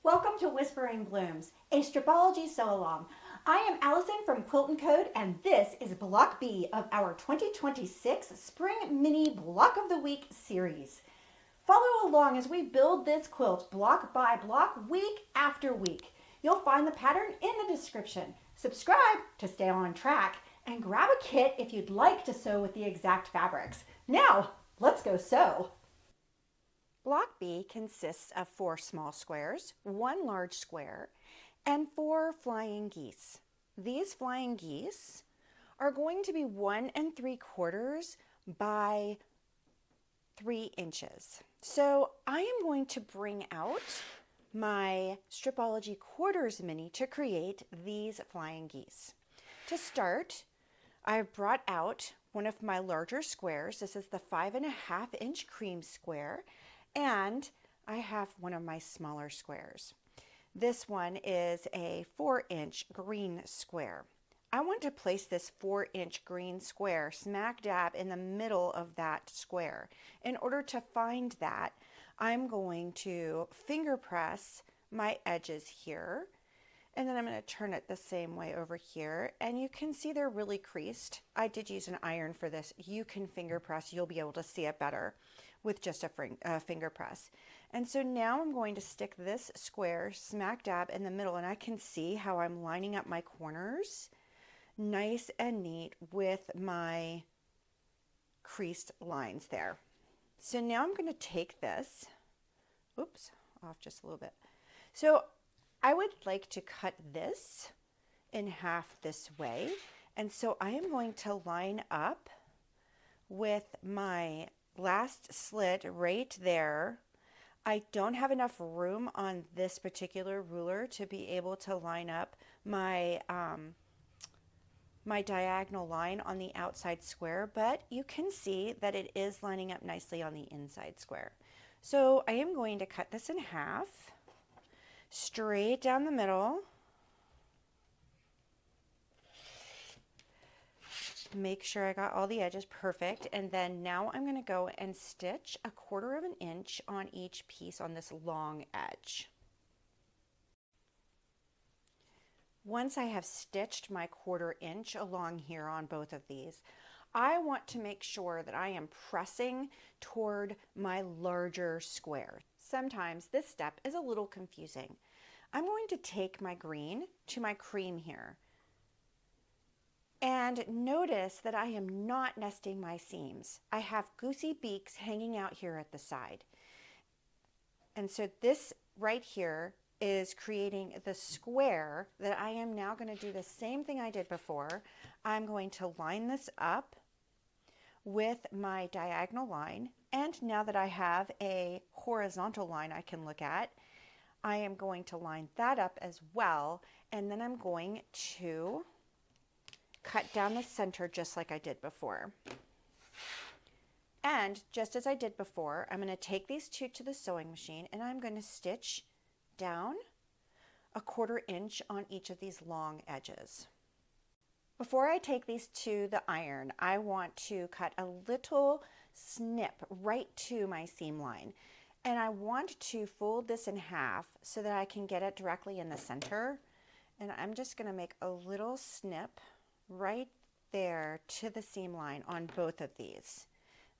Welcome to Whispering Blooms, a Stripology sew-along. I am Allison from QuiltNCode, and this is Block B of our 2026 Spring Mini Block of the Week series. Follow along as we build this quilt block by block, week after week. You'll find the pattern in the description. Subscribe to stay on track, and grab a kit if you'd like to sew with the exact fabrics. Now, let's go sew. Block B consists of 4 small squares, 1 large square, and 4 flying geese. These flying geese are going to be 1 3/4 by 3 inches. So I am going to bring out my Stripology quarters mini to create these flying geese. To start, I've brought out one of my larger squares. This is the 5.5-inch cream square. And I have one of my smaller squares. This one is a 4-inch green square. I want to place this 4-inch green square smack dab in the middle of that square. In order to find that, I'm going to finger press my edges here, and then I'm going to turn it the same way over here, and you can see they're really creased. I did use an iron for this. You can finger press, you'll be able to see it better with just a finger press. And so now I'm going to stick this square smack dab in the middle, and I can see how I'm lining up my corners nice and neat with my creased lines there. So now I'm going to take this, oops, off just a little bit. So I would like to cut this in half this way. And so I am going to line up with my last slit right there. I don't have enough room on this particular ruler to be able to line up my my diagonal line on the outside square, but you can see that it is lining up nicely on the inside square. So I am going to cut this in half, straight down the middle. Make sure I got all the edges perfect, and then now I'm going to go and stitch 1/4 inch on each piece on this long edge. Once I have stitched my 1/4 inch along here on both of these, I want to make sure that I am pressing toward my larger square. Sometimes this step is a little confusing. I'm going to take my green to my cream here. And notice that I am not nesting my seams. I have goosey beaks hanging out here at the side. And so this right here is creating the square that I am now going to do the same thing I did before. I'm going to line this up with my diagonal line. And now that I have a horizontal line I can look at, I am going to line that up as well. And then I'm going to cut down the center just like I did before. And just as I did before, I'm going to take these two to the sewing machine, and I'm going to stitch down 1/4 inch on each of these long edges. Before I take these to the iron, I want to cut a little snip right to my seam line. And I want to fold this in half so that I can get it directly in the center. And I'm just going to make a little snip right there to the seam line on both of these.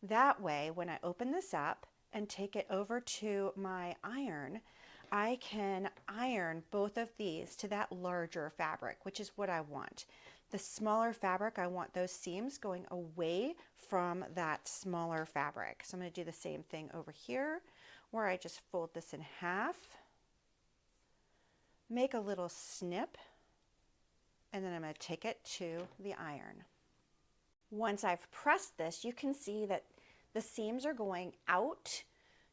That way, when I open this up and take it over to my iron, I can iron both of these to that larger fabric, which is what I want. The smaller fabric, I want those seams going away from that smaller fabric. So I'm going to do the same thing over here, where I just fold this in half, make a little snip, and then I'm going to take it to the iron. Once I've pressed this, you can see that the seams are going out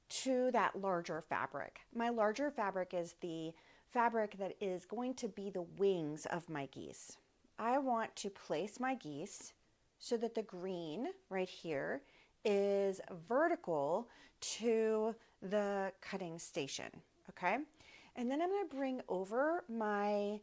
to that larger fabric. My larger fabric is the fabric that is going to be the wings of my geese. I want to place my geese so that the green right here is vertical to the cutting station, okay? And then I'm going to bring over my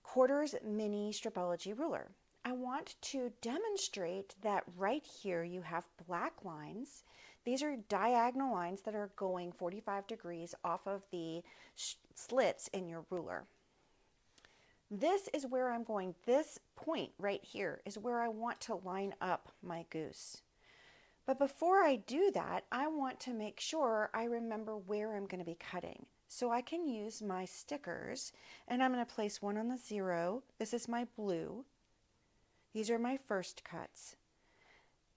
quarters mini Stripology ruler. I want to demonstrate that right here you have black lines These are diagonal lines that are going 45 degrees off of the slits in your ruler. This is where I'm going, this point right here is where I want to line up my goose. But before I do that, I want to make sure I remember where I'm going to be cutting. So I can use my stickers, and I'm going to place one on the 0. This is my blue. These are my first cuts.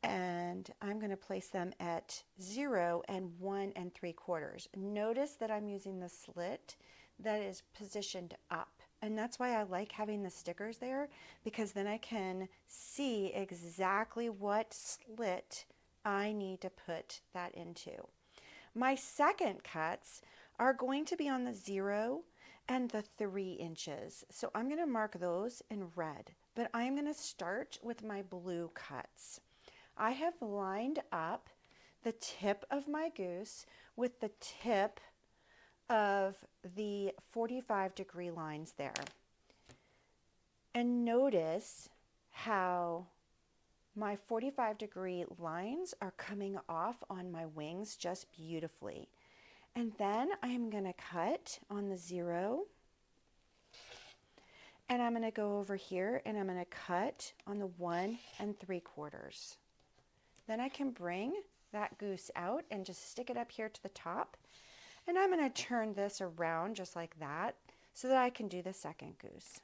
And I'm going to place them at 0 and 1 3/4. Notice that I'm using the slit that is positioned up. And that's why I like having the stickers there, because then I can see exactly what slit I need to put that into. My second cuts are going to be on the 0 and the 3 inches. So I'm going to mark those in red, but I'm going to start with my blue cuts. I have lined up the tip of my goose with the tip of the 45-degree lines there. And notice how my 45-degree lines are coming off on my wings just beautifully. And then I am going to cut on the 0. And I'm going to go over here and I'm going to cut on the 1 3/4. Then I can bring that goose out and just stick it up here to the top. And I'm going to turn this around just like that so that I can do the second goose.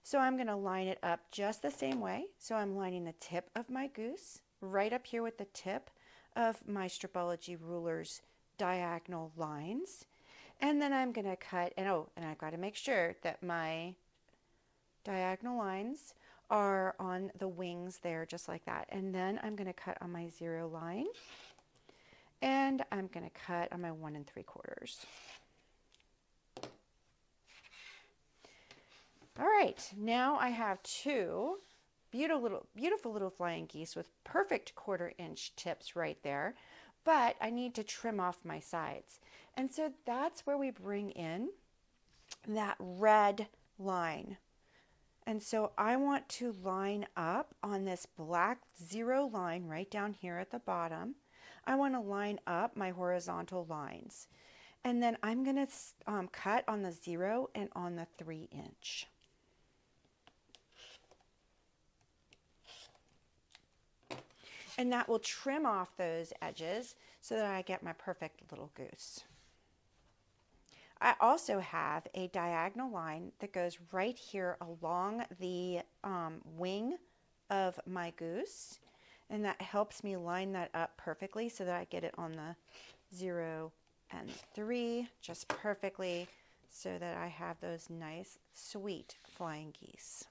So I'm going to line it up just the same way. So I'm lining the tip of my goose right up here with the tip of my Stripology ruler's diagonal lines. And then I'm going to cut, and I've got to make sure that my diagonal lines are on the wings there just like that. And then I'm going to cut on my 0 line. And I'm going to cut on my 1 3/4. All right, now I have 2 beautiful little flying geese with perfect 1/4 inch tips right there, but I need to trim off my sides. And so that's where we bring in that red line. And so I want to line up on this black 0 line right down here at the bottom. I want to line up my horizontal lines. And then I'm going to cut on the 0 and on the 3 inch. And that will trim off those edges so that I get my perfect little goose. I also have a diagonal line that goes right here along the wing of my goose. And that helps me line that up perfectly so that I get it on the 0 and 3 just perfectly so that I have those nice, sweet flying geese.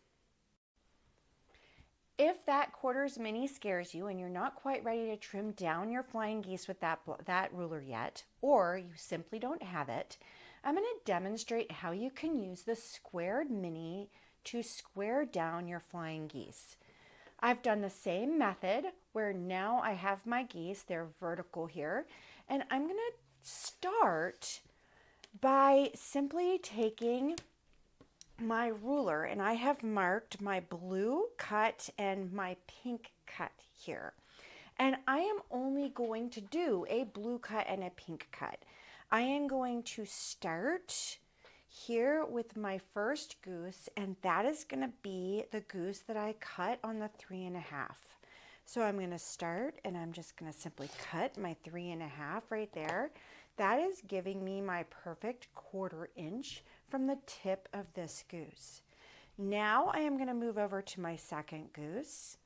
If that 1/4 mini scares you and you're not quite ready to trim down your flying geese with that ruler yet, or you simply don't have it, I'm going to demonstrate how you can use the squared mini to square down your flying geese. I've done the same method where now I have my geese, they're vertical here, and I'm going to start by simply taking my ruler, and I have marked my blue cut and my pink cut here. And I am only going to do a blue cut and a pink cut. I am going to start here with my first goose, and that is going to be the goose that I cut on the 3 1/2. So I'm going to start and I'm just going to simply cut my 3 1/2 right there. That is giving me my perfect 1/4 inch from the tip of this goose. Now I am going to move over to my second goose,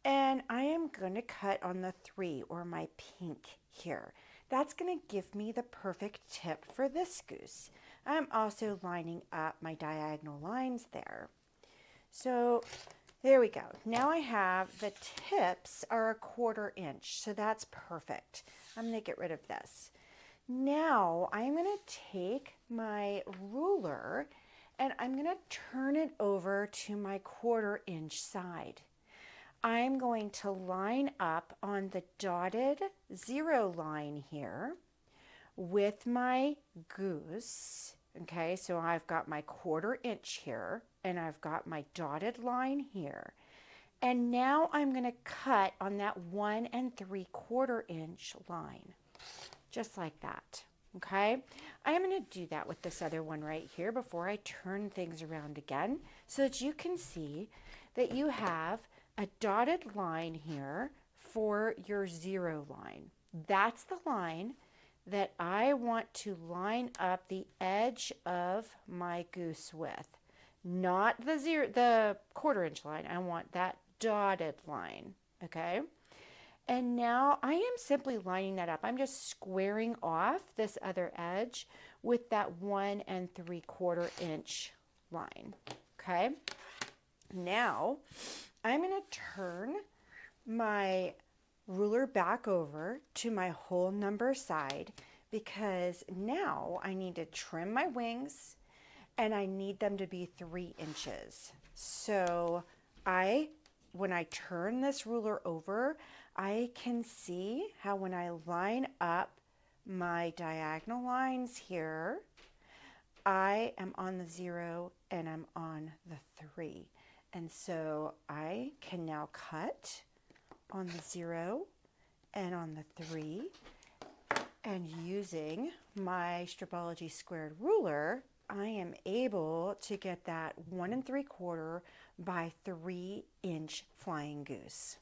and I am going to cut on the 3 or my pink here. That's going to give me the perfect tip for this goose. I'm also lining up my diagonal lines there. So there we go. Now I have the tips are a 1/4 inch, so that's perfect. I'm going to get rid of this. Now I'm going to take my ruler and I'm going to turn it over to my 1/4 inch side. I'm going to line up on the dotted 0 line here with my goose. Okay, so I've got my 1/4 inch here and I've got my dotted line here. And now I'm going to cut on that 1 3/4 inch line, just like that. Okay, I am going to do that with this other one right here before I turn things around again so that you can see that you have a dotted line here for your 0 line. That's the line that I want to line up the edge of my goose with, not the 1/4 inch line. I want that dotted line. Okay. And now I am simply lining that up. I'm just squaring off this other edge with that 1 3/4 inch line. Okay. Now I'm going to turn my ruler back over to my whole number side because now I need to trim my wings and I need them to be 3 inches. So when I turn this ruler over, I can see how when I line up my diagonal lines here, I am on the 0 and I'm on the 3. And so I can now cut on the 0 and on the 3, and using my Stripology squared ruler, I am able to get that 1 3/4 by 3 inch flying goose.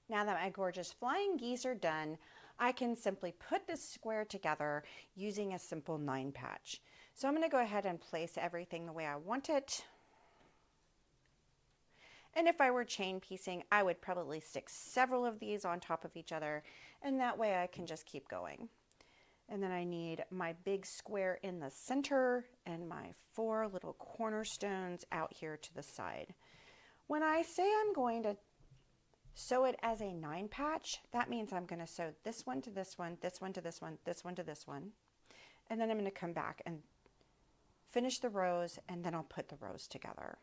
Now that my gorgeous flying geese are done, I can simply put this square together using a simple 9 patch. So I'm going to go ahead and place everything the way I want it. And if I were chain piecing, I would probably stick several of these on top of each other, and that way I can just keep going. And then I need my big square in the center and my 4 little cornerstones out here to the side. When I say I'm going to sew it as a 9 patch, that means I'm going to sew this one to this one, this one to this one, this one to this one. And then I'm going to come back and finish the rows, and then I'll put the rows together.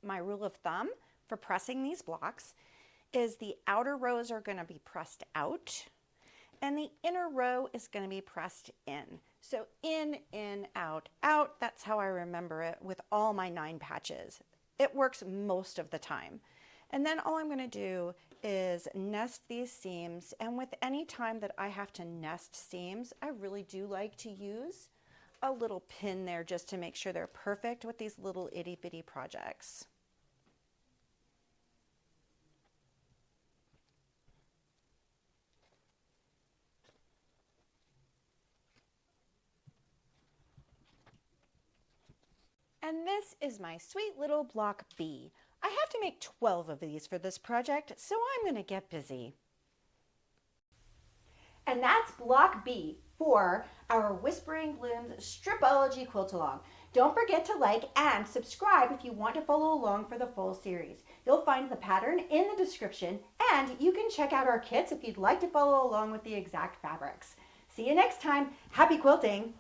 My rule of thumb for pressing these blocks is the outer rows are going to be pressed out and the inner row is going to be pressed in. So in, out, out. That's how I remember it with all my 9 patches. It works most of the time. And then all I'm going to do is nest these seams, and with any time that I have to nest seams, I really do like to use a little pin there just to make sure they're perfect with these little itty bitty projects. And this is my sweet little block B. I have to make 12 of these for this project, so I'm going to get busy. And that's block B for our Whispering Blooms Stripology quilt along. Don't forget to like and subscribe if you want to follow along for the full series. You'll find the pattern in the description, and you can check out our kits if you'd like to follow along with the exact fabrics. See you next time. Happy quilting!